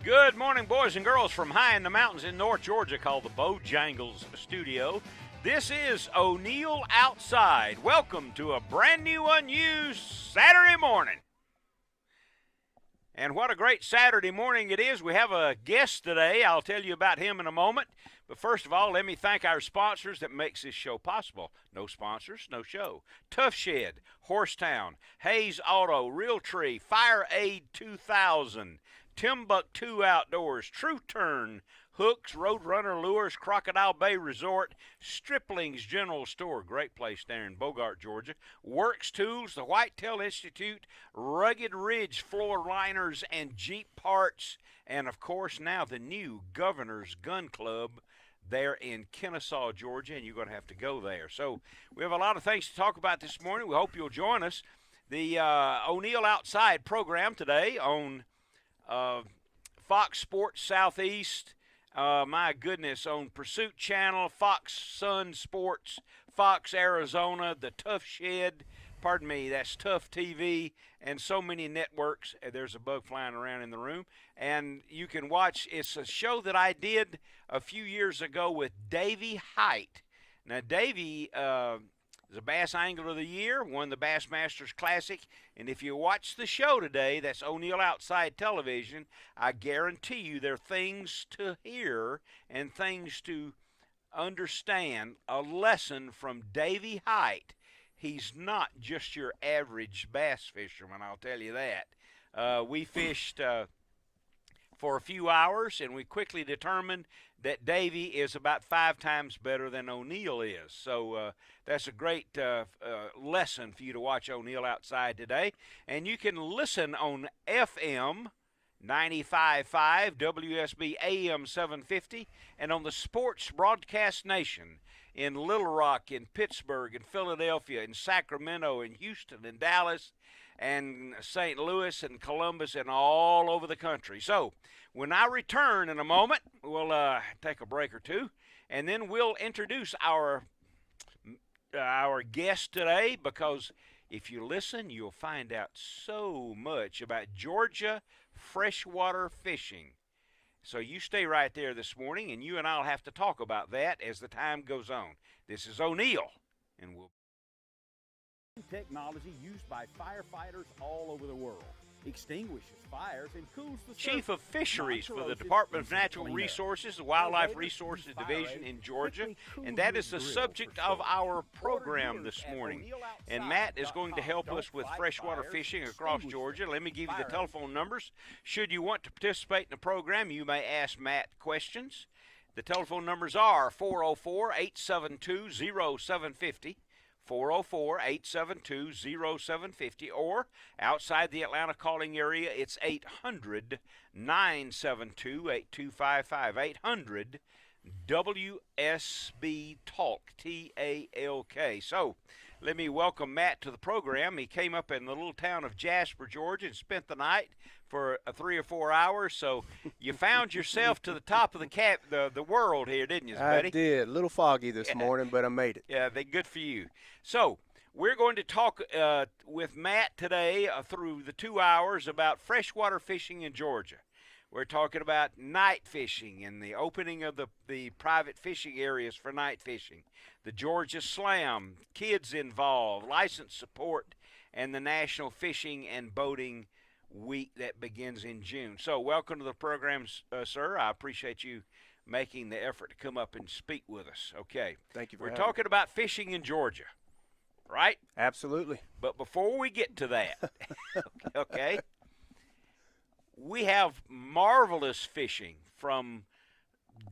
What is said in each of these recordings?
Good morning, boys and girls, from high in the mountains in North Georgia called the Bojangles Studio. This is ONeill Outside. Welcome to a brand new, unused Saturday morning. And what a great Saturday morning it is. We have a guest today. I'll tell you about him in a moment. But first of all, let me thank our sponsors that makes this show possible. No sponsors, no show. Tough Shed, Horsetown, Hayes Auto, Realtree, Fire Aid 2000, Timbuktu Outdoors, True Turn, Hooks, Roadrunner Lures, Crocodile Bay Resort, Stripling's General Store, great place there in Bogart, Georgia, Works Tools, the Whitetail Institute, Rugged Ridge Floor Liners and Jeep Parts, and of course now the new Governor's Gun Club there in Kennesaw, Georgia, and you're going to have to go there. So we have a lot of things to talk about this morning. We hope you'll join us. The ONeill Outside program today on Fox Sports Southeast, my goodness, on Pursuit Channel, Fox Sun Sports, Fox Arizona, the Tough Shed, pardon me, that's Tough TV, and so many networks. There's a bug flying around in the room. And you can watch, it's a show that I did a few years ago with Davey Height. Now, Davey is a Bass Angler of the Year, won the Bassmasters Classic. And if you watch the show today, that's ONeill Outside Television, I guarantee you there are things to hear and things to understand. A lesson from Davey Height. He's not just your average bass fisherman, I'll tell you that. We fished for a few hours, and we quickly determined that Davey is about 5 times better than ONeill is. So that's a great lesson for you to watch ONeill Outside today. And you can listen on FM 95.5, WSB AM 750, and on the Sports Broadcast Nation in Little Rock, in Pittsburgh, in Philadelphia, in Sacramento, in Houston, in Dallas, and St. Louis, and Columbus, and all over the country. So when I return in a moment, we'll take a break or two, and then we'll introduce our guest today, because if you listen, you'll find out so much about Georgia freshwater fishing. So you stay right there this morning, and you and I'll have to talk about that as the time goes on. This is ONeill, and we'll... Technology used by firefighters all over the world. Extinguishes fires and cools the Chief of Fisheries for the Department of Natural Resources, the Wildlife Resources Division in Georgia, and that is the subject of our program this morning. And Matt is going to help us with freshwater fishing across Georgia. Let me give you the telephone numbers. Should you want to participate in the program, you may ask Matt questions. The telephone numbers are 404-872-0750. 404-872-0750, or outside the Atlanta calling area, it's 800-972-8255, 800-WSB-TALK, T-A-L-K. So let me welcome Matt to the program. He came up in the little town of Jasper, Georgia, and spent the night for 3 or 4 hours. So you found yourself to the top of the world here, didn't you, buddy? I did. A little foggy this morning, but I made it. Yeah, good for you. So we're going to talk with Matt today through the 2 hours about freshwater fishing in Georgia. We're talking about night fishing and the opening of the private fishing areas for night fishing, the Georgia Slam, kids involved, license support, and the National Fishing and Boating Week that begins in June. So welcome to the program, sir. I appreciate you making the effort to come up and speak with us. Okay. Thank you for We're having talking about fishing in Georgia, right? Absolutely. But before we get to that, okay, we have marvelous fishing from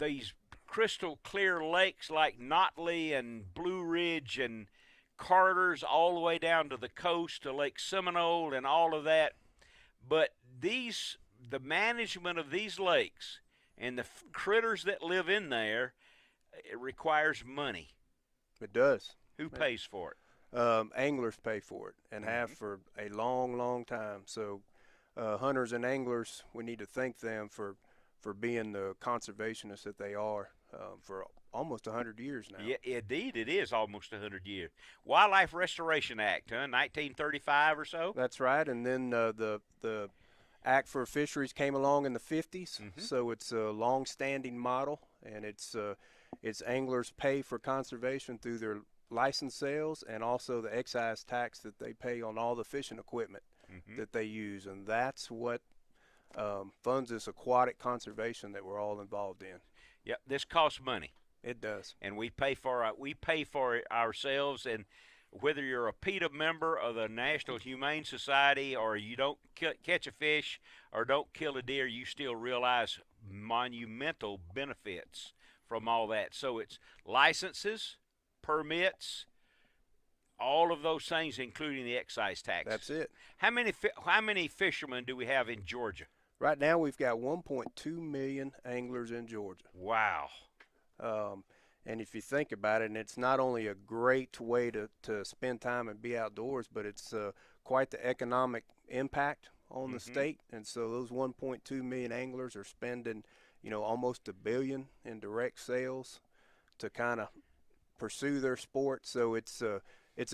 these crystal clear lakes like Notley and Blue Ridge and Carter's all the way down to the coast to Lake Seminole and all of that. But the management of these lakes and the critters that live in there, it requires money. It does. Who pays for it? Anglers pay for it and have for a long, long time. So hunters and anglers, we need to thank them for being the conservationists that they are for almost 100 years now. Yeah, indeed, it is almost 100 years. Wildlife Restoration Act, huh? 1935 or so? That's right. And then the Act for Fisheries came along in the 50s, so it's a long-standing model, and it's anglers pay for conservation through their license sales and also the excise tax that they pay on all the fishing equipment that they use, and that's what funds this aquatic conservation that we're all involved in. Yeah, this costs money. It does. And we pay for it ourselves, and whether you're a PETA member of the National Humane Society or you don't catch a fish or don't kill a deer, you still realize monumental benefits from all that. So it's licenses, permits, all of those things, including the excise tax. That's it. How many fishermen do we have in Georgia? Right now we've got 1.2 million anglers in Georgia. Wow. And if you think about it, and it's not only a great way to spend time and be outdoors, but it's quite the economic impact on the state. And so those 1.2 million anglers are spending, almost $1 billion in direct sales to kind of pursue their sport. So it's a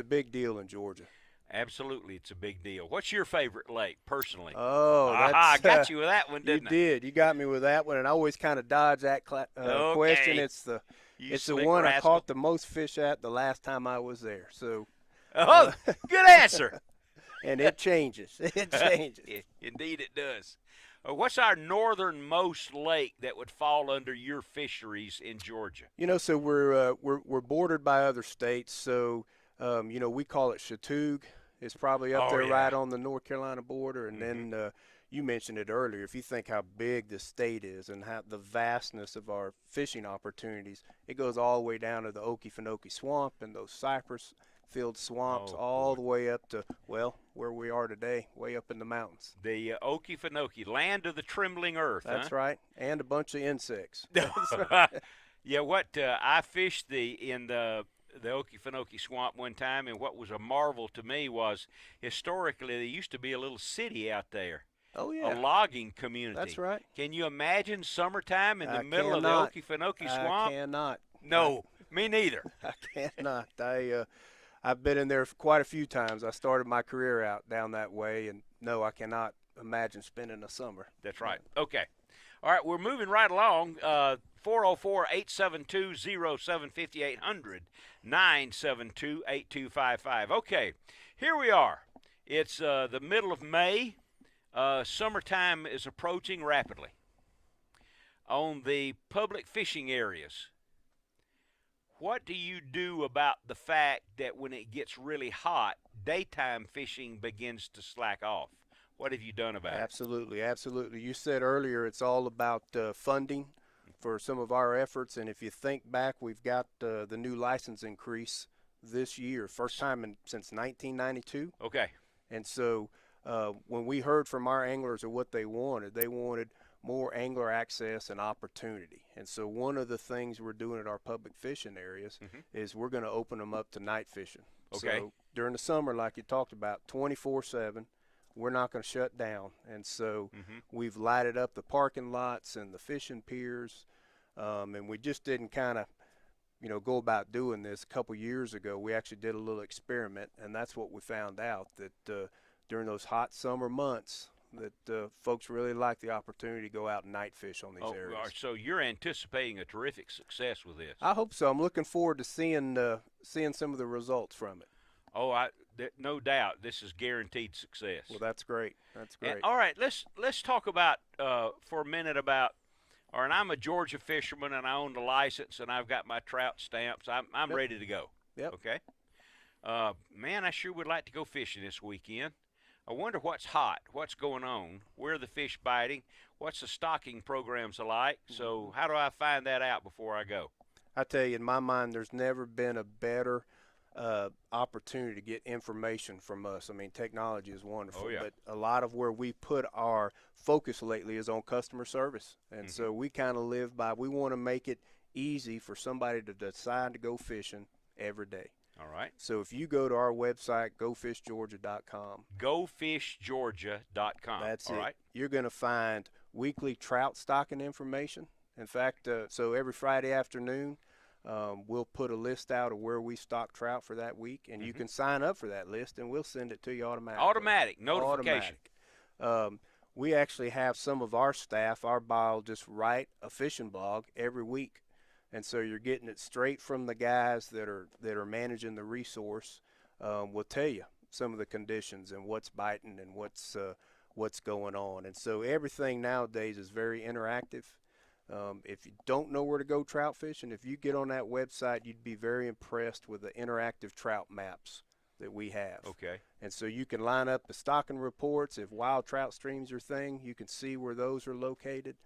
big deal in Georgia. Absolutely, it's a big deal. What's your favorite lake, personally? Oh, I got you with that one, didn't I? You did. You got me with that one, and I always kind of dodge that question. It's the one I caught the most fish at the last time I was there. So. Oh, good answer. And it changes. It changes. Indeed, it does. What's our northernmost lake that would fall under your fisheries in Georgia? So we're bordered by other states. So we call it Chattooga. It's probably up there right on the North Carolina border. And then you mentioned it earlier. If you think how big the state is and how the vastness of our fishing opportunities, it goes all the way down to the Okefenokee Swamp and those cypress-filled swamps all the way up to, where we are today, way up in the mountains. The Okefenokee, land of the trembling earth. That's right, and a bunch of insects. Yeah, I fished in the Okefenokee Swamp one time, and what was a marvel to me was historically there used to be a little city out there. Oh, yeah. A logging community. That's right. Can you imagine summertime in the middle of the Okefenokee Swamp? I cannot. No, me neither. I cannot. I've been in there quite a few times. I started my career out down that way, and no, I cannot imagine spending a summer. That's right. Okay. All right, we're moving right along. 404-872-0750, 800-972-8255. Okay, here we are. It's the middle of May. Summertime is approaching rapidly. On the public fishing areas, what do you do about the fact that when it gets really hot, daytime fishing begins to slack off? What have you done about it? Absolutely, absolutely. You said earlier it's all about funding for some of our efforts, and if you think back, we've got the new license increase this year, first time since 1992. Okay. And so when we heard from our anglers of what they wanted more angler access and opportunity. And so one of the things we're doing at our public fishing areas is we're going to open them up to night fishing. Okay. So during the summer, like you talked about, 24/7. We're not going to shut down, and so we've lighted up the parking lots and the fishing piers, and we just didn't kind of, go about doing this a couple years ago. We actually did a little experiment, and that's what we found out, that during those hot summer months that folks really like the opportunity to go out and night fish on these areas. So you're anticipating a terrific success with this? I hope so. I'm looking forward to seeing some of the results from it. Oh, no doubt, this is guaranteed success. Well, that's great. That's great. And, all right, let's talk about for a minute about. All right, I'm a Georgia fisherman and I own the license and I've got my trout stamps. I'm ready to go. Yep. Okay. Man, I sure would like to go fishing this weekend. I wonder what's hot, what's going on, where are the fish biting, what's the stocking programs like. So how do I find that out before I go? I tell you, in my mind, there's never been a better opportunity to get information from us. I mean, technology is wonderful, but a lot of where we put our focus lately is on customer service. And so we kind of live by, we want to make it easy for somebody to decide to go fishing every day. All right. So if you go to our website, gofishgeorgia.com. Gofishgeorgia.com. That's all it. Right. You're going to find weekly trout stocking information. In fact, so every Friday afternoon, we'll put a list out of where we stock trout for that week, and you can sign up for that list, and we'll send it to you automatically. Automatic notification. Automatic. we actually have some of our staff, our biologists, write a fishing blog every week. And so you're getting it straight from the guys that are managing the resource. Will tell you some of the conditions and what's biting and what's going on. And so everything nowadays is very interactive. If you don't know where to go trout fishing, if you get on that website, you'd be very impressed with the interactive trout maps that we have. Okay. And so you can line up the stocking reports. If wild trout streams your thing, you can see where those are located.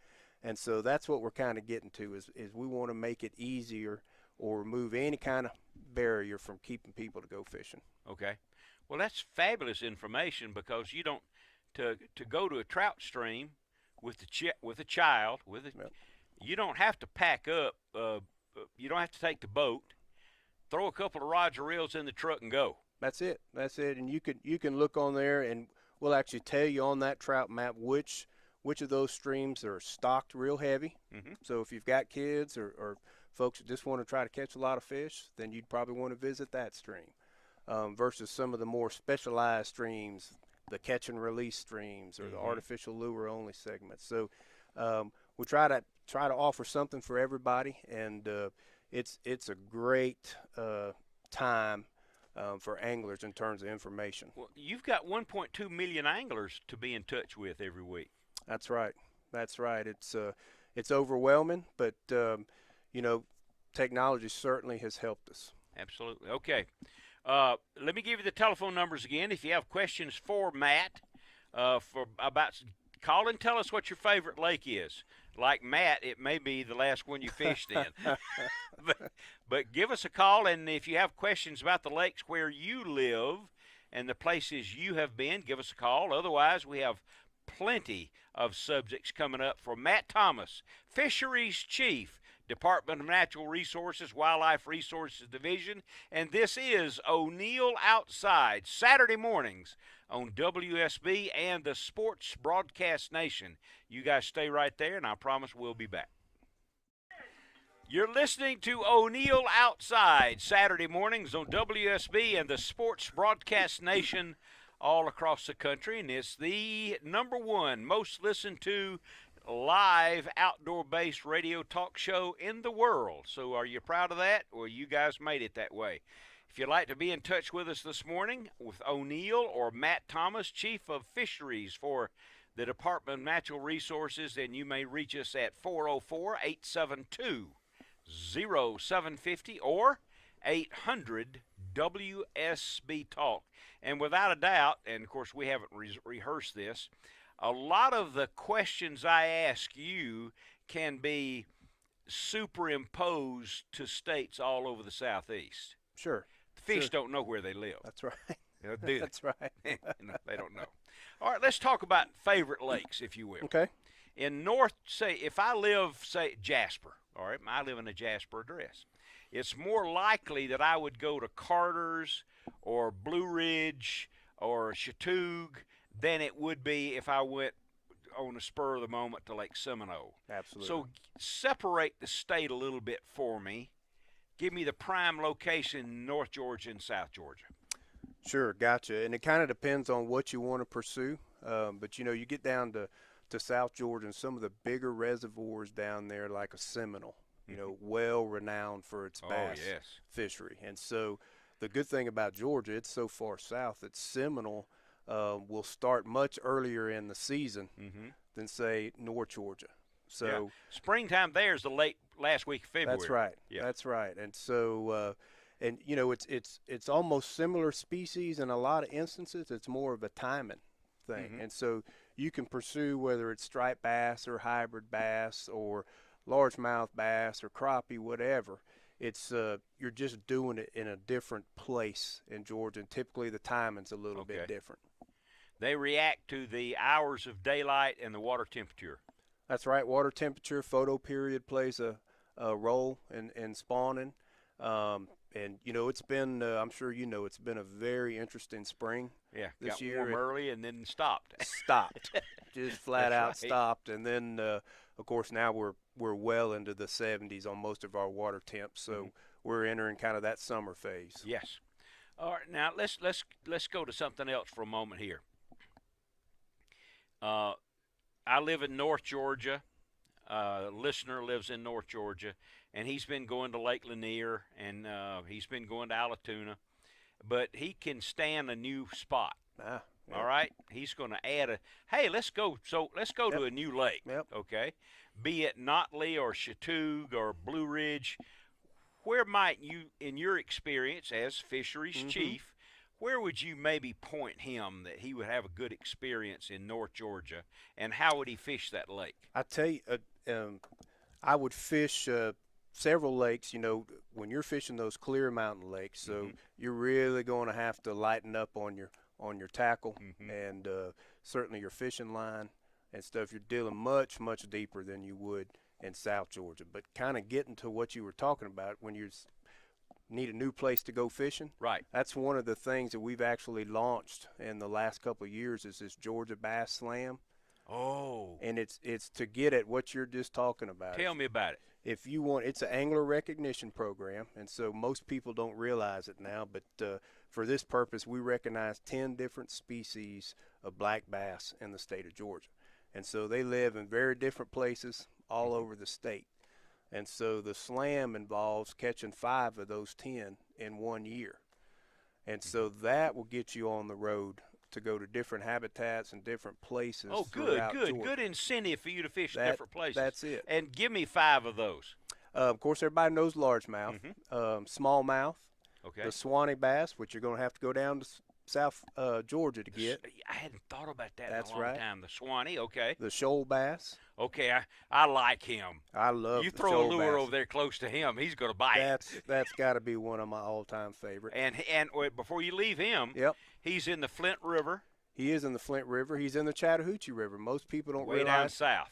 And so that's what we're kind of getting to is we want to make it easier or remove any kind of barrier from keeping people to go fishing. Okay. Well, that's fabulous information because you don't to go to a trout stream with a child Yep. you don't have to pack up. You don't have to take the boat, throw a couple of rods or reels in the truck and go. That's it. And you can look on there, and we'll actually tell you on that trout map which of those streams are stocked real heavy. Mm-hmm. So if you've got kids or folks that just want to try to catch a lot of fish, then you'd probably want to visit that stream versus some of the more specialized streams, the catch and release streams or the artificial lure only segments. So we try to offer something for everybody, and it's a great time for anglers in terms of information. Well, you've got 1.2 million anglers to be in touch with every week. That's right. It's overwhelming, but technology certainly has helped us. Absolutely. Okay. Let me give you the telephone numbers again. If you have questions for Matt, call and tell us what your favorite lake is. Like Matt, it may be the last one you fished in. but give us a call, and if you have questions about the lakes where you live and the places you have been, give us a call. Otherwise, we have plenty of subjects coming up for Matt Thomas, Fisheries Chief, Department of Natural Resources, Wildlife Resources Division, and this is ONeill Outside, Saturday mornings on WSB and the Sports Broadcast Nation. You guys stay right there, and I promise we'll be back. You're listening to ONeill Outside, Saturday mornings on WSB and the Sports Broadcast Nation all across the country, and it's the #1 most listened to live outdoor-based radio talk show in the world. So are you proud of that? Well, you guys made it that way. If you'd like to be in touch with us this morning with ONeill or Matt Thomas, Chief of Fisheries for the Department of Natural Resources, then you may reach us at 404-872-0750 or 800-WSB-TALK. And without a doubt, and of course we haven't rehearsed this, a lot of the questions I ask you can be superimposed to states all over the Southeast. Sure. The fish don't know where they live. That's right. They'll do That's right. No, they don't know. All right, let's talk about favorite lakes, if you will. Okay. In if I live, say, Jasper, all right, I live in a Jasper address. It's more likely that I would go to Carter's or Blue Ridge or Chattooga than it would be if I went on the spur of the moment to Lake Seminole. Absolutely. So separate the state a little bit for me. Give me the prime location in North Georgia and South Georgia. Sure, gotcha. And it kind of depends on what you want to pursue. But, you get down to South Georgia and some of the bigger reservoirs down there like a Seminole, well renowned for its bass fishery. And so the good thing about Georgia, it's so far south that Seminole will start much earlier in the season than, say, North Georgia. So springtime there is the last week of February. That's right. Yeah. That's right. And so, it's almost similar species in a lot of instances. It's more of a timing thing. And so you can pursue whether it's striped bass or hybrid bass or largemouth bass or crappie, whatever. It's you're just doing it in a different place in Georgia, and typically the timing's a little bit different. They react to the hours of daylight and the water temperature. That's right. Water temperature, photo period plays a role in spawning. And it's been I'm sure it's been a very interesting spring. Yeah, this got year warm early and then stopped. Just flat out right. stopped. And then of course now we're well into the 70s on most of our water temps, so we're entering kind of that summer phase. Yes. All right, now let's go to something else for a moment here. I live in North Georgia. Listener lives in North Georgia, and he's been going to Lake Lanier, and he's been going to Allatoona, but he can stand a new spot. Ah, yeah. All right, he's going to add a. Hey, let's go. So let's go to a new lake. Yep. Okay, be it Notley or Chatoog or Blue Ridge. Where might you, in your experience as fisheries chief, where would you maybe point him that he would have a good experience in North Georgia, and how would he fish that lake? I tell you, I would fish several lakes. You know, when you're fishing those clear mountain lakes, so you're really going to have to lighten up on your tackle and certainly your fishing line and stuff. You're dealing much deeper than you would in South Georgia. But kind of getting to what you were talking about, when you need a new place to go fishing, right? That's one of the things that we've actually launched in the last couple of years is this Georgia Bass Slam. Oh. And it's to get at what you're just talking about. Tell me about it. If you want, it's an angler recognition program, and so most people don't realize it now, but for this purpose, we recognize 10 different species of black bass in the state of Georgia. And so they live in very different places all over the state. And so the slam involves catching 5 of those 10 in 1 year. And so that will get you on the road to go to different habitats and different places. Oh, good incentive for you to fish different places. That's it. And give me 5 of those. Of course, everybody knows largemouth, smallmouth, Okay. the Swanee bass, which you're going to have to go down to South Georgia to get. I hadn't thought about that That's in a long right. time. The Swanee, okay. The Shoal bass. Okay, I like him. I love you the throw a Shoal lure bass. over there close to him, he's going to bite. That's got to be one of my all-time favorites. And wait, before you leave him, Yep. he's in the Flint River. He is in the Flint River. He's in the Chattahoochee River. Most people don't way realize. down south.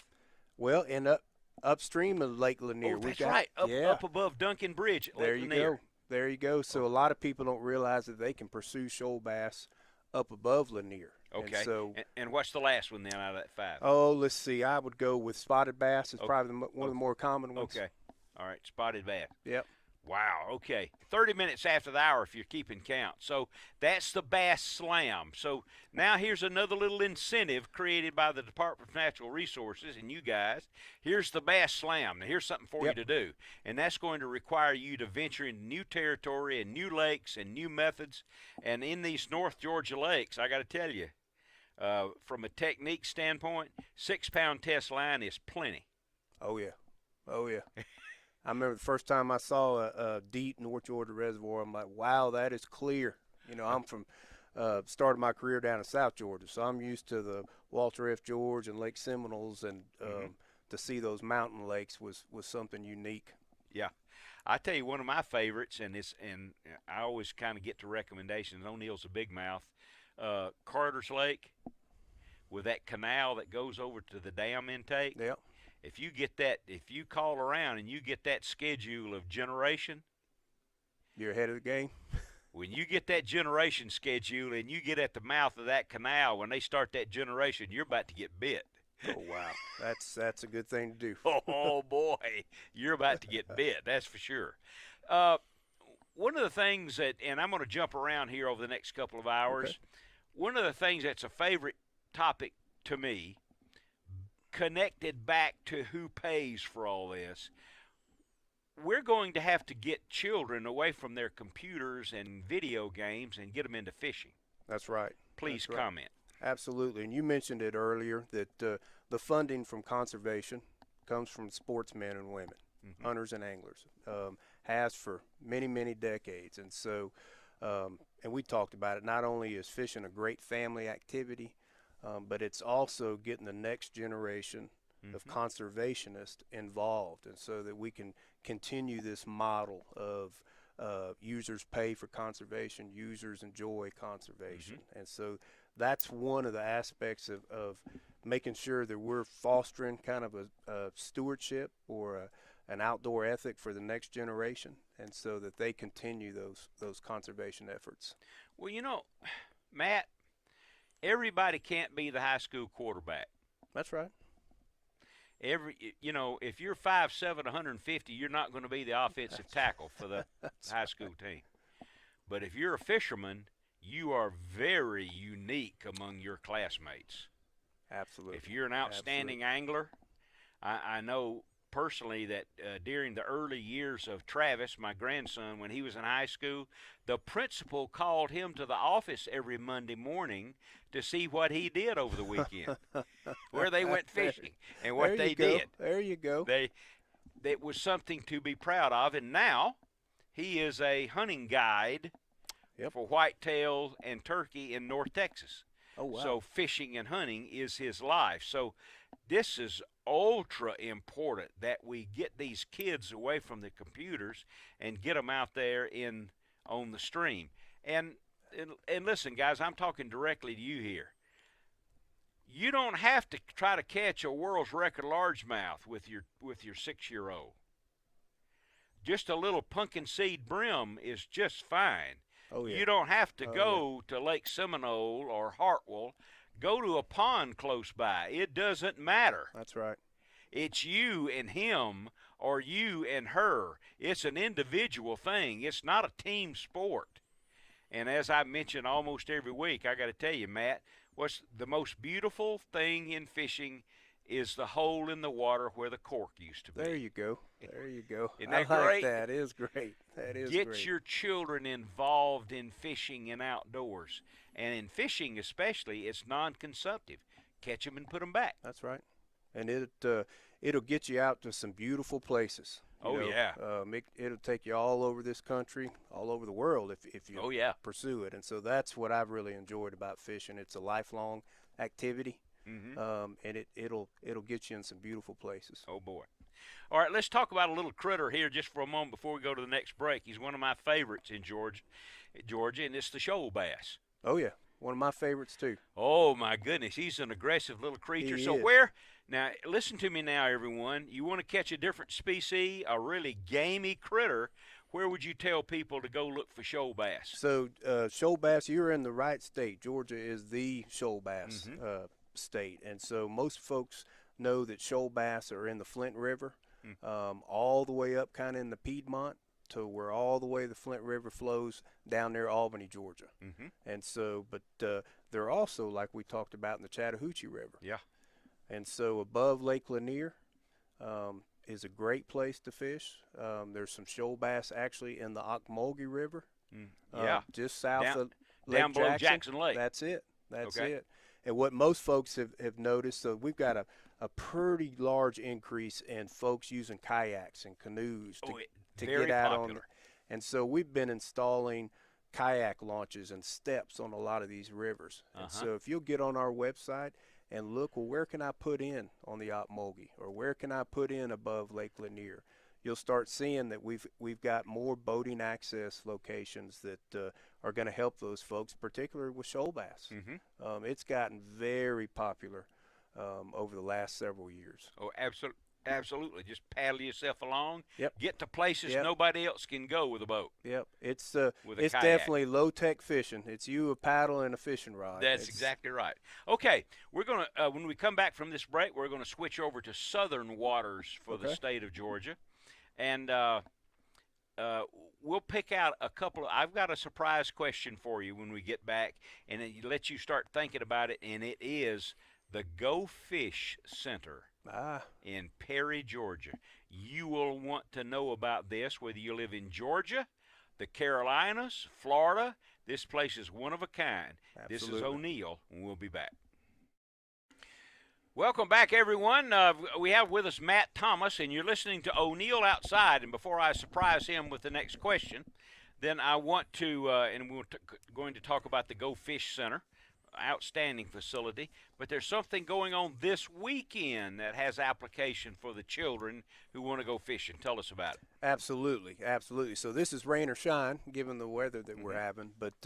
Well, and upstream of Lake Lanier. Oh, that's right. Up above Duncan Bridge at There Lake you Lanier. go. There you go. So a lot of people don't realize that they can pursue shoal bass up above Lanier. Okay. And so, and what's the last one then out of that 5? oh, let's see. I would go with spotted bass. It's probably one of the more common ones. Okay. All right, spotted bass. Yep. Wow, okay. 30 minutes after the hour if you're keeping count. So that's the Bass Slam. So now here's another little incentive created by the Department of Natural Resources and you guys. Here's the Bass Slam. Now here's something for you to do. And that's going to require you to venture into new territory and new lakes and new methods. And in these North Georgia lakes, I got to tell you, from a technique standpoint, 6-pound test line is plenty. Oh, yeah. Oh, yeah. I remember the first time I saw a deep North Georgia reservoir, I'm like, wow, that is clear. You know, I'm from started my career down in South Georgia, so I'm used to the Walter F. George and Lake Seminoles, and to see those mountain lakes was something unique. Yeah. I tell you, one of my favorites, and I always kind of get to recommendations. O'Neill's a big mouth. Carter's Lake with that canal that goes over to the dam intake. Yep. If you call around and you get that schedule of generation, you're ahead of the game. When you get that generation schedule and you get at the mouth of that canal, when they start that generation, you're about to get bit. Oh, wow. That's a good thing to do. Oh, boy. You're about to get bit, that's for sure. One of the things that, and I'm going to jump around here over the next couple of hours, one of the things that's a favorite topic to me, connected back to who pays for all this, we're going to have to get children away from their computers and video games and get them into fishing. That's right. Please That's right. comment. Absolutely. And you mentioned it earlier that the funding from conservation comes from sportsmen and women, hunters and anglers, has for many, many decades. And so, and we talked about it, not only is fishing a great family activity, but it's also getting the next generation of conservationists involved, and so that we can continue this model of users pay for conservation, users enjoy conservation. And so that's one of the aspects of making sure that we're fostering kind of a stewardship or an outdoor ethic for the next generation, and so that they continue those conservation efforts. Well, you know, Matt, everybody can't be the high school quarterback. That's right. If you're 5'7", 150, you're not going to be the offensive tackle for the high school team. But if you're a fisherman, you are very unique among your classmates. Absolutely. If you're an outstanding angler, I know personally that during the early years of Travis, my grandson, when he was in high school, the principal called him to the office every Monday morning to see what he did over the weekend, where they went fishing, and what they did. There you go. That was something to be proud of, and now he is a hunting guide for whitetail and turkey in North Texas. Oh, wow. So fishing and hunting is his life. So this is ultra important that we get these kids away from the computers and get them out there on the stream. And listen, guys, I'm talking directly to you here. You don't have to try to catch a world's record largemouth with your 6-year-old. Just a little pumpkin seed brim is just fine. Oh, yeah. You don't have to go to Lake Seminole or Hartwell. Go to a pond close by. It doesn't matter. That's right. It's you and him or you and her. It's an individual thing. It's not a team sport. And as I mention almost every week, I got to tell you, Matt, what's the most beautiful thing in fishing is the hole in the water where the cork used to be. There you go. There you go. Isn't that I great? like that. It is great. That is Get great. your children involved in fishing and outdoors. And in fishing especially, it's non-consumptive. Catch them and put them back. That's right. And it'll get you out to some beautiful places. Yeah. It'll take you all over this country, all over the world if you pursue it. And so that's what I've really enjoyed about fishing. It's a lifelong activity. Mm-hmm. And it'll get you in some beautiful places. Oh boy! All right, let's talk about a little critter here just for a moment before we go to the next break. He's one of my favorites in Georgia, and it's the shoal bass. Oh yeah, one of my favorites too. Oh my goodness, he's an aggressive little creature. He So is. where now? Listen to me now, everyone. You want to catch a different species, a really gamey critter? Where would you tell people to go look for shoal bass? So shoal bass, you're in the right state. Georgia is the shoal bass state, and so most folks know that shoal bass are in the Flint River, all the way up kind of in the Piedmont to where all the way the Flint River flows down near Albany, Georgia. And so, but they're also, like we talked about, in the Chattahoochee River. Yeah. And so above Lake Lanier is a great place to fish. There's some shoal bass actually in the Ocmulgee River. Just south of Lake down below Jackson Lake. That's it. That's it. And what most folks have noticed, so we've got a pretty large increase in folks using kayaks and canoes to get out popular. on there. And so we've been installing kayak launches and steps on a lot of these rivers. And so if you'll get on our website and look, well, where can I put in on the Ocmulgee, or where can I put in above Lake Lanier? You'll start seeing that we've got more boating access locations that are going to help those folks, particularly with shoal bass. It's gotten very popular over the last several years. Oh, absolutely. Just paddle yourself along. Yep. Get to places nobody else can go with a boat. Yep. It's kayak. definitely low-tech fishing. It's you, a paddle, and a fishing rod. That's exactly right. Okay, we're going to, when we come back from this break, we're going to switch over to southern waters for the state of Georgia. And we'll pick out a couple of, I've got a surprise question for you when we get back, and it let you start thinking about it, and it is the Go Fish Center in Perry, Georgia. You will want to know about this, whether you live in Georgia, the Carolinas, Florida. This place is one of a kind. Absolutely. This is ONeill, and we'll be back. Welcome back, everyone. We have with us Matt Thomas, and you're listening to ONeill Outside. And before I surprise him with the next question, then I want to, and we're going to talk about the Go Fish Center, outstanding facility. But there's something going on this weekend that has application for the children who want to go fishing. Tell us about it. Absolutely, absolutely. So this is rain or shine, given the weather that we're having. But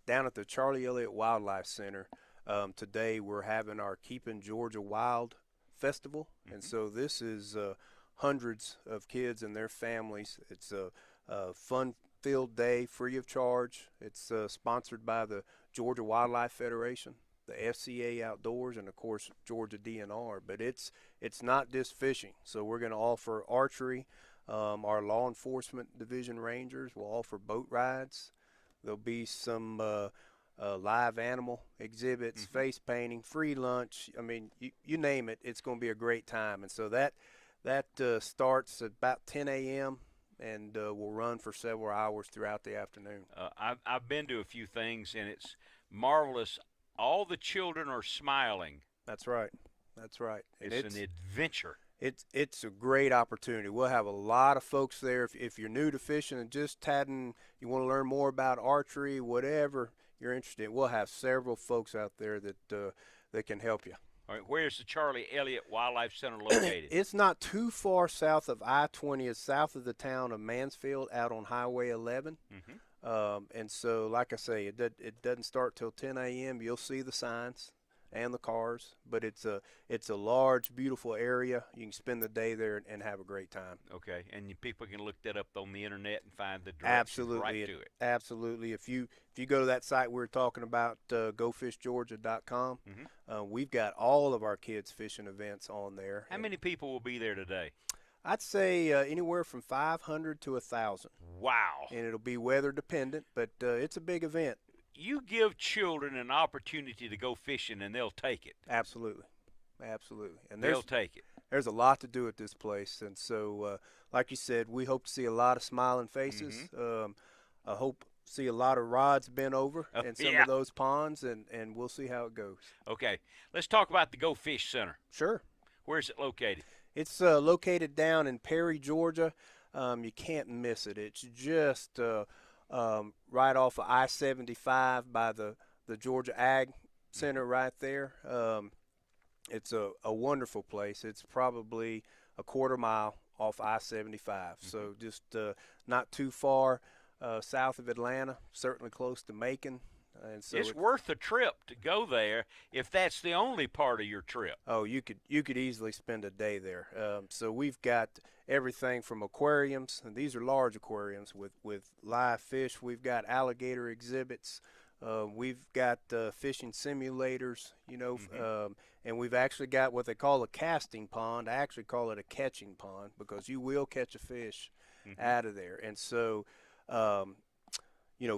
down at the Charlie Elliott Wildlife Center, today we're having our Keeping Georgia Wild Festival, and so this is hundreds of kids and their families. It's a fun-filled day, free of charge. It's sponsored by the Georgia Wildlife Federation, the FCA Outdoors, and of course Georgia DNR. But it's not just fishing. So we're going to offer archery. Our law enforcement division rangers will offer boat rides. There'll be some live animal exhibits, face painting, free lunch. I mean, you name it, it's going to be a great time. And so that starts at about 10 a.m. and will run for several hours throughout the afternoon. I've been to a few things, and it's marvelous. All the children are smiling. That's right. That's right. And It's an adventure. It's a great opportunity. We'll have a lot of folks there. If you're new to fishing and just you want to learn more about archery, whatever you're interested in, we'll have several folks out there that can help you. All right, where's the Charlie Elliott Wildlife Center located? It's not too far south of I-20. It's south of the town of Mansfield, out on Highway 11. And so, like I say, it doesn't start till 10 a.m. You'll see the signs and the cars, but it's a large, beautiful area. You can spend the day there and have a great time. Okay, and people can look that up on the internet and find the directions right to it. Absolutely. If you go to that site we were talking about, gofishgeorgia.com, we've got all of our kids' fishing events on there. How many people will be there today? I'd say anywhere from 500 to 1,000. Wow. And it'll be weather dependent, but it's a big event. You give children an opportunity to go fishing, and they'll take it. Absolutely. And they'll take it. There's a lot to do at this place. And so, like you said, we hope to see a lot of smiling faces. I hope to see a lot of rods bent over in some of those ponds, and we'll see how it goes. Okay. Let's talk about the Go Fish Center. Sure. Where's it located? It's located down in Perry, Georgia. You can't miss it. It's just right off of I-75 by the Georgia Ag Center right there. It's a wonderful place. It's probably a quarter mile off I-75, so just not too far south of Atlanta, certainly close to Macon. And so it's worth the trip to go there if that's the only part of your trip. Oh, you could easily spend a day there. So we've got everything from aquariums, and these are large aquariums with live fish. We've got alligator exhibits. We've got fishing simulators, and we've actually got what they call a casting pond. I actually call it a catching pond because you will catch a fish out of there. And so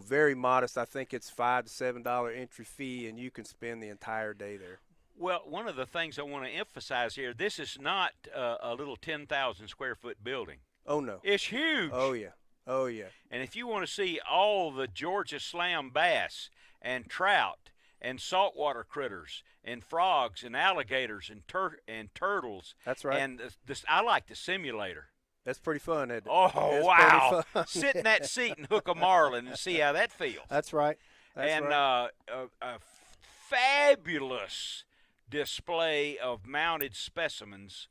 very modest. I think it's $5 to $7 entry fee, and you can spend the entire day there. Well, one of the things I want to emphasize here, this is not a little 10,000 square foot building. Oh, no. It's huge. Oh, yeah. And if you want to see all the Georgia slam bass and trout and saltwater critters and frogs and alligators and turtles. That's right. And I like the simulator. That's pretty fun, isn't it? Oh, wow. Sit in that seat and hook a marlin and see how that feels. That's right. A fabulous display of mounted specimens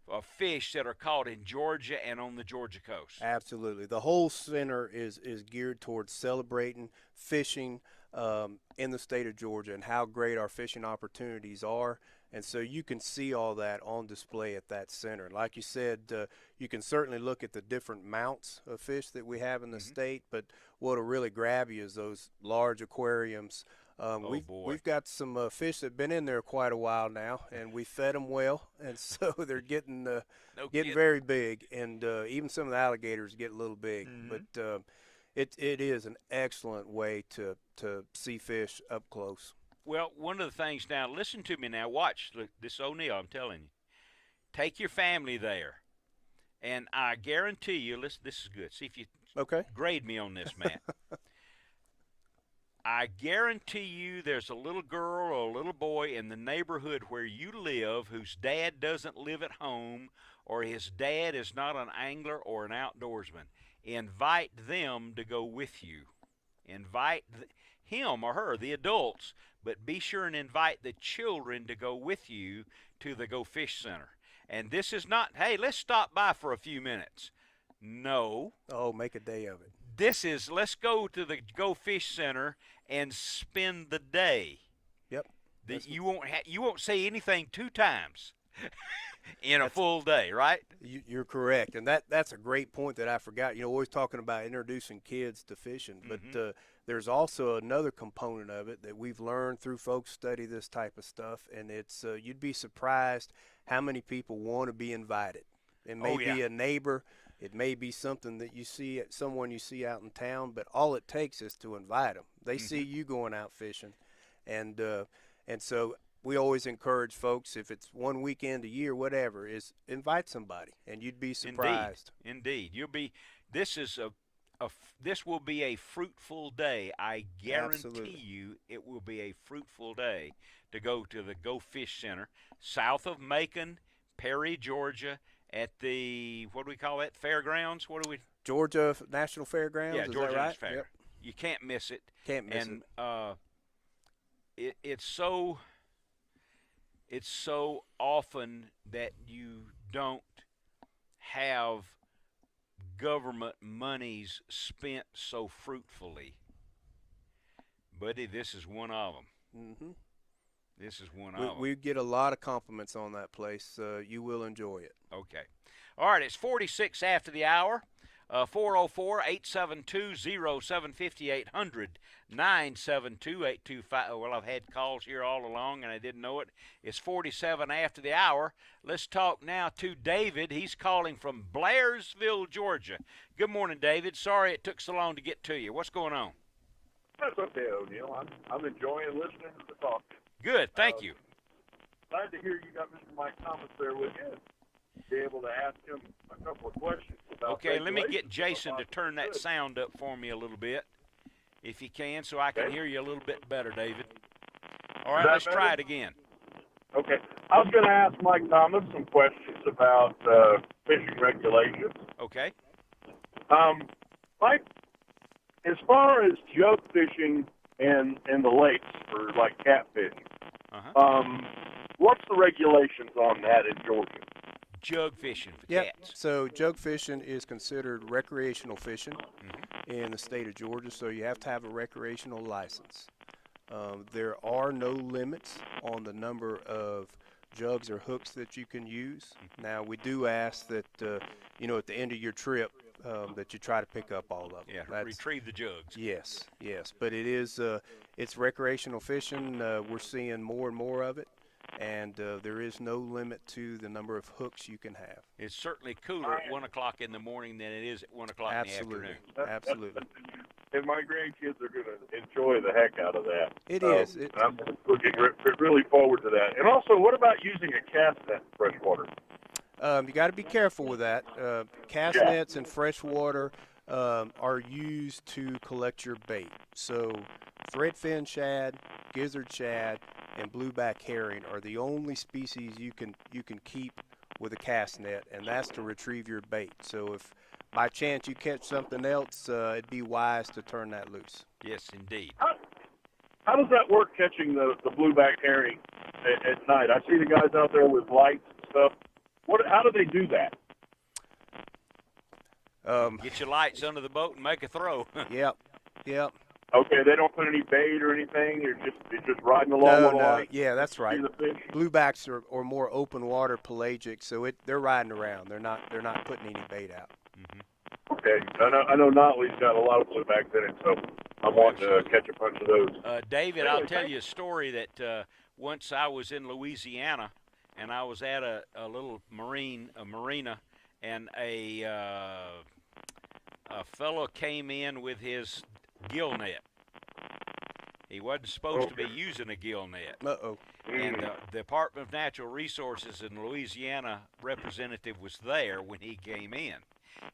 of fish that are caught in Georgia and on the Georgia coast. Absolutely. The whole center is geared towards celebrating fishing in the state of Georgia and how great our fishing opportunities are. And so you can see all that on display at that center. Like you said, you can certainly look at the different mounts of fish that we have in the state, but what'll really grab you is those large aquariums. We've got some fish that have been in there quite a while now, and we fed them well, and so they're getting very big, and even some of the alligators get a little big. But it is an excellent way to see fish up close. Well, one of the things now, listen to me now, watch this ONeill, I'm telling you. Take your family there, and I guarantee you, listen, this is good. See if you grade me on this, Matt. I guarantee you there's a little girl or a little boy in the neighborhood where you live whose dad doesn't live at home or his dad is not an angler or an outdoorsman. Invite them to go with you. Invite him or her, the adults, but be sure and invite the children to go with you to the Go Fish Center. And this is not, hey, let's stop by for a few minutes. No. Oh, make a day of it. This is, let's go to the Go Fish Center and spend the day. Yep. You won't say anything two times in a full day, right? You're correct, and that's a great point that I forgot. Always talking about introducing kids to fishing, but there's also another component of it that we've learned through folks study this type of stuff, and it's you'd be surprised how many people want to be invited. It may be a neighbor. It may be something that you see, someone you see out in town, but all it takes is to invite them. They see you going out fishing, and so we always encourage folks, if it's one weekend a year, whatever, is invite somebody, and you'd be surprised. Indeed. You'll be. This is this will be a fruitful day. I guarantee you, it will be a fruitful day to go to the Go Fish Center south of Macon, Perry, Georgia, at the, what do we call that, fairgrounds? What do we? Georgia National Fairgrounds. Yeah, is Georgia that right? Fair. Yep. You can't miss it. Can't miss it. It's so often that you don't have government monies spent so fruitfully. Buddy, this is one of them. Mm-hmm. This is one of them. We get a lot of compliments on that place. You will enjoy it. Okay. All right, it's 46 after the hour. 404-872-0750, 800-972-825. Well, I've had calls here all along, and I didn't know it. It's 47 after the hour. Let's talk now to David. He's calling from Blairsville, Georgia. Good morning, David. Sorry it took so long to get to you. What's going on? That's okay, O'Neill. I'm enjoying listening to the talk. Good, thank you. Glad to hear you got Mr. Mike Thomas there with you. Be able to ask him a couple of questions about. Okay, let me get Jason to turn that sound up for me a little bit, if you can, so I can hear you a little bit better, David. All right, let's try it again. Okay. I was going to ask Mike Thomas some questions about fishing regulations. Okay. Mike, as far as jug fishing in the lakes for like catfish, what's the regulations on that in Georgia? Jug fishing for Yep. cats. So jug fishing is considered recreational fishing in the state of Georgia, so you have to have a recreational license. There are no limits on the number of jugs or hooks that you can use. Now, we do ask that, at the end of your trip, that you try to pick up all of them. Yeah, retrieve the jugs. Yes. But it is, it's recreational fishing. We're seeing more and more of it. And there is no limit to the number of hooks you can have. It's certainly cooler at 1 o'clock in the morning than it is at 1 o'clock in the afternoon. Absolutely. And my grandkids are going to enjoy the heck out of that. It is. I'm looking really forward to that. And also, what about using a cast net in freshwater? You got to be careful with that. Cast nets in freshwater are used to collect your bait. So threadfin shad, gizzard shad, and blueback herring are the only species you can keep with a cast net, and that's to retrieve your bait. So if by chance you catch something else, it'd be wise to turn that loose. Yes, indeed. How does that work, catching the blueback herring at night? I see the guys out there with lights and stuff. How do they do that? Get your lights under the boat and make a throw. Yep. Okay, they don't put any bait or anything. You're just riding along with the light. Yeah, that's right. See the fish? Bluebacks are more open water pelagic, so they're riding around. They're not putting any bait out. Okay, I know Notley's got a lot of bluebacks in it, so I want to catch a bunch of those. David, I'll tell you a story that once I was in Louisiana, and I was at a little marina, and a fellow came in with his gill net. He wasn't supposed to be using a gill net. Uh-oh. And the Department of Natural Resources in Louisiana representative was there when he came in.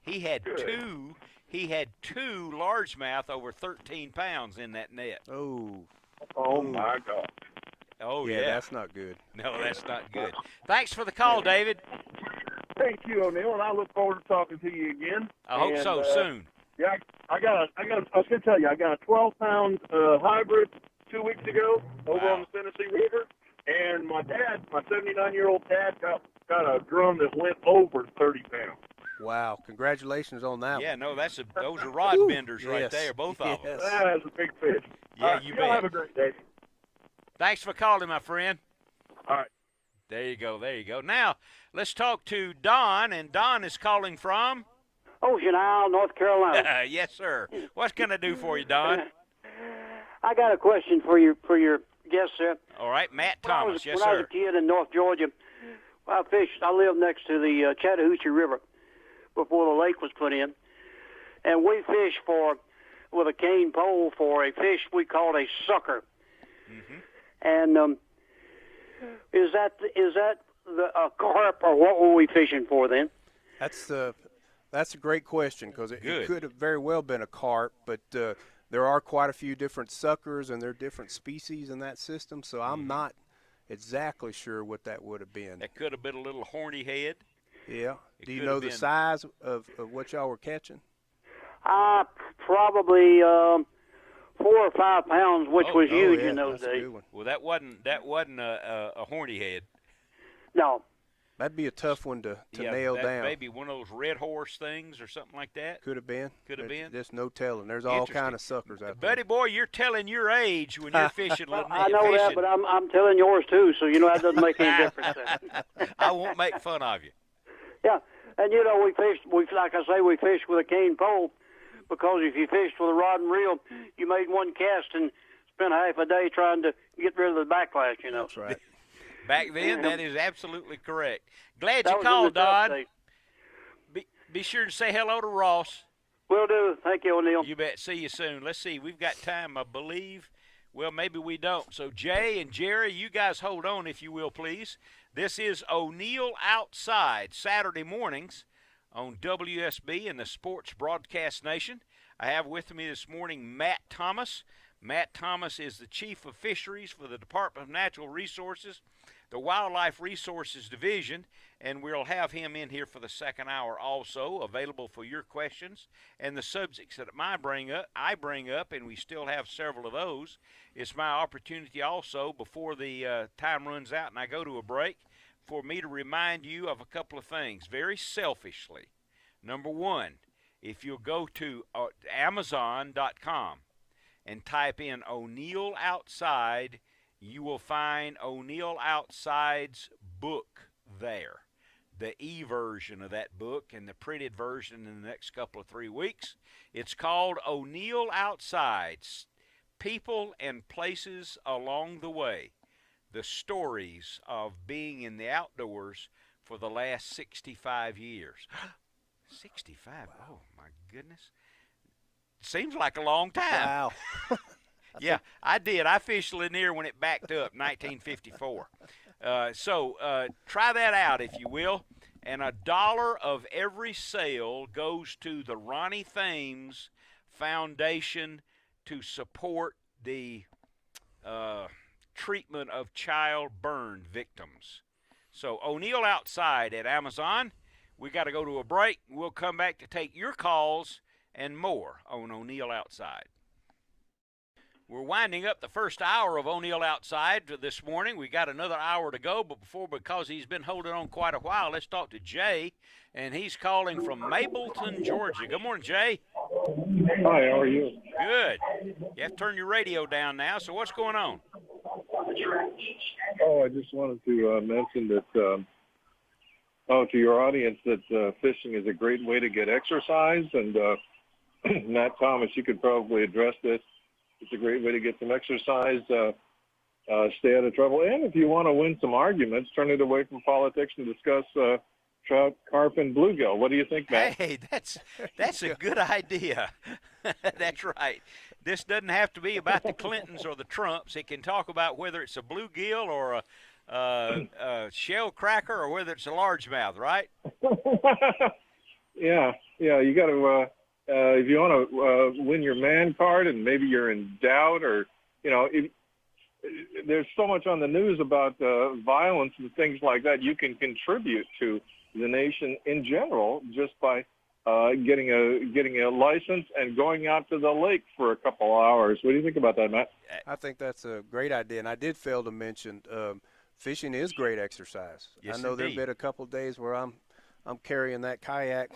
He had two largemouth over 13 pounds in that net. Oh my God. Oh, yeah. That's not good. No, that's not good. Thanks for the call, David. Thank you, O'Neill, and I look forward to talking to you again. I hope so soon. Yeah, I was going to tell you, I got a 12-pound hybrid 2 weeks ago over on the Tennessee River, and my 79-year-old dad got a drum that went over 30 pounds. Wow, congratulations on that. Yeah, no, those are rod benders right there, both of them. That is a big fish. Yeah, you bet. Have a great day. Thanks for calling, my friend. All right. There you go. Now, let's talk to Don, and Don is calling from? Shoal, North Carolina. Yes, sir. What can I do for you, Don? I got a question for your guest, sir. All right, Matt Thomas. Yes, when I was sir. a kid in North Georgia, I lived next to the Chattahoochee River before the lake was put in, and we fished with a cane pole for a fish we called a sucker. Mm-hmm. And is that a carp, or what were we fishing for then? That's a great question, because it could have very well been a carp, but there are quite a few different suckers, and there are different species in that system, so I'm not exactly sure what that would have been. That could have been a little horny head. Yeah. Do you know the size of what y'all were catching? Probably 4 or 5 pounds, which was huge in those days. days. Well, that wasn't a horny head. No. That'd be a tough one to nail down. Maybe one of those red horse things or something like that. Could have been. There's no telling. There's all kind of suckers out there. Buddy boy, you're telling your age when you're fishing. Well, I know that, but I'm telling yours too, so that doesn't make any difference. I won't make fun of you. Yeah, and we fished. Like I say, we fished with a cane pole, because if you fished with a rod and reel, you made one cast and spent half a day trying to get rid of the backlash. That's right. Back then, that is absolutely correct. Glad you called, Don. Be sure to say hello to Ross. Will do. Thank you, ONeill. You bet. See you soon. Let's see. We've got time, I believe. Well, maybe we don't. So, Jay and Jerry, you guys hold on, if you will, please. This is ONeill Outside, Saturday mornings on WSB and the Sports Broadcast Nation. I have with me this morning Matt Thomas. Matt Thomas is the Chief of Fisheries for the Department of Natural Resources, the Wildlife Resources Division, and we'll have him in here for the second hour also, available for your questions. And the subjects that I bring up, and we still have several of those. It's my opportunity also, before the time runs out and I go to a break, for me to remind you of a couple of things, very selfishly. Number one, if you'll go to Amazon.com and type in ONeill Outside, you will find ONeill Outside's book there. The e-version of that book and the printed version in the next couple of 3 weeks. It's called ONeill Outside, People and Places Along the Way. The stories of being in the outdoors for the last 65 years. 65? Wow. Oh, my goodness. Seems like a long time. Wow. Yeah, I did. I fished Lanier when it backed up, 1954. So try that out, if you will. And $1 of every sale goes to the Ronnie Thames Foundation to support the treatment of child burn victims. So ONeill Outside at Amazon. We got to go to a break. We'll come back to take your calls and more on ONeill Outside. We're winding up the first hour of ONeill Outside this morning. We got another hour to go, but because he's been holding on quite a while, let's talk to Jay, and he's calling from Mableton, Georgia. Good morning, Jay. Hi, how are you? Good. You have to turn your radio down now, so what's going on? Oh, I just wanted to mention that, to your audience, that fishing is a great way to get exercise, and Matt Thomas, you could probably address this. It's a great way to get some exercise, stay out of trouble. And if you want to win some arguments, turn it away from politics and discuss trout, carp, and bluegill. What do you think, Matt? Hey, that's a good idea. That's right. This doesn't have to be about the Clintons or the Trumps. It can talk about whether it's a bluegill or a shell cracker or whether it's a largemouth, right? Yeah. You got to. If you want to win your man card and maybe you're in doubt, or, there's so much on the news about violence and things like that, you can contribute to the nation in general just by getting a license and going out to the lake for a couple hours. What do you think about that, Matt? I think that's a great idea, and I did fail to mention fishing is great exercise. Yes, I know there indeed. have been a couple of days where I'm carrying that kayak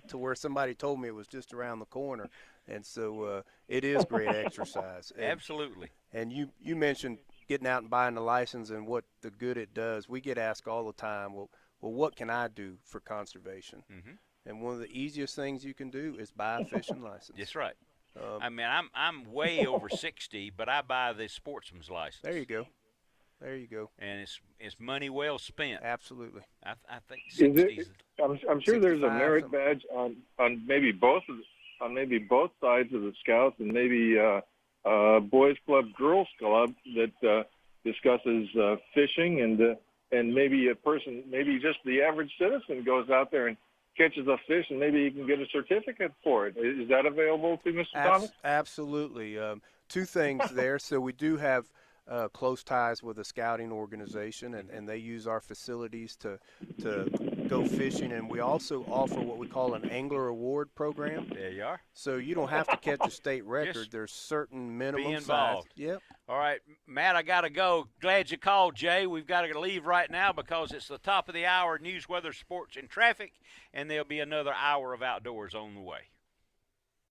to where somebody told me it was just around the corner. And so it is great exercise. Absolutely. And you mentioned getting out and buying the license and what the good it does. We get asked all the time, well, what can I do for conservation? Mm-hmm. And one of the easiest things you can do is buy a fishing license. That's right. I mean, I'm way over 60, but I buy the sportsman's license. There you go. There you go. And it's money well spent. Absolutely. I think Is 60s. it, I'm sure there's a 65, merit something. badge on maybe both sides of the Scouts, and maybe Boys Club, Girls Club that discusses fishing, and maybe a person, maybe just the average citizen goes out there and catches a fish, and maybe he can get a certificate for it. Is that available to Mr. Thomas? Absolutely. Two things there. So we do have close ties with a scouting organization, and they use our facilities to go fishing. And we also offer what we call an angler award program. There you are. So you don't have to catch a state record. Just There's certain minimum be size. involved. Yep. All right, Matt, I got to go. Glad you called, Jay. We've got to leave right now because it's the top of the hour, news, weather, sports, and traffic, and there'll be another hour of outdoors on the way.